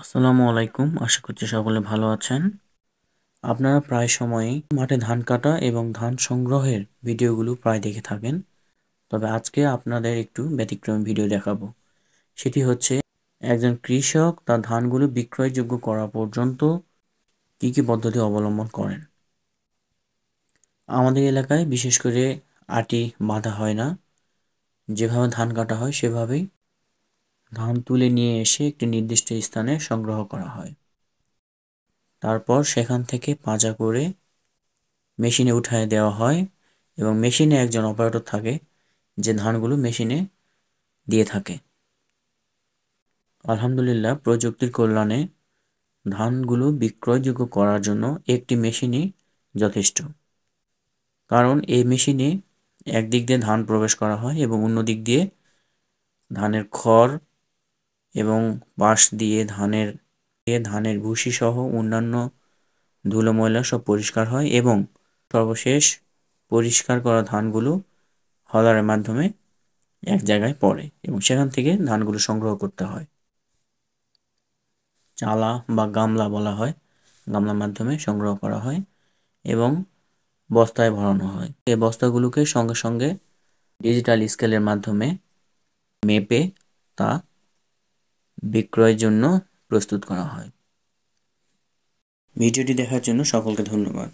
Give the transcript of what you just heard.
আসসালামু আলাইকুম, আশা করছি সকলে ভালো আছেন। আপনারা প্রায় সময়ই মাঠে ধান কাটা এবং ধান সংগ্রহের ভিডিওগুলো প্রায় দেখে থাকেন। তবে আজকে আপনাদের একটু ব্যতিক্রমী ভিডিও দেখাবো। সেটি হচ্ছে একজন কৃষক তার ধানগুলো বিক্রয়যোগ্য করা পর্যন্ত কী কী পদ্ধতি অবলম্বন করেন। আমাদের এলাকায় বিশেষ করে আটি বাঁধা হয় না, যেভাবে ধান কাটা হয় সেভাবেই ধান তুলে নিয়ে এসে একটি নির্দিষ্ট স্থানে সংগ্রহ করা হয়। তারপর সেখান থেকে পাঁজা করে মেশিনে উঠায় দেওয়া হয় এবং মেশিনে একজন অপারেটর থাকে যে ধানগুলো মেশিনে দিয়ে থাকে। আলহামদুলিল্লাহ, প্রযুক্তির কল্যাণে ধানগুলো বিক্রয়যোগ্য করার জন্য একটি মেশিনই যথেষ্ট। কারণ এই মেশিনে একদিক দিয়ে ধান প্রবেশ করা হয় এবং অন্য দিক দিয়ে ধানের খড় এবং বাঁশ দিয়ে ধানের ভুসি সহ অন্যান্য ধুলো ময়লা সব পরিষ্কার হয় এবং সর্বশেষ পরিষ্কার করা ধানগুলো হলারের মাধ্যমে এক জায়গায় পড়ে এবং সেখান থেকে ধানগুলো সংগ্রহ করতে হয়। চালা বা গামলা বলা হয়, গামলার মাধ্যমে সংগ্রহ করা হয় এবং বস্তায় ভরানো হয়। এই বস্তাগুলোকে সঙ্গে সঙ্গে ডিজিটাল স্কেলের মাধ্যমে মেপে তা বিক্রয়ের জন্য প্রস্তুত করা হয়। ভিডিওটি দেখার জন্য সকলকে ধন্যবাদ।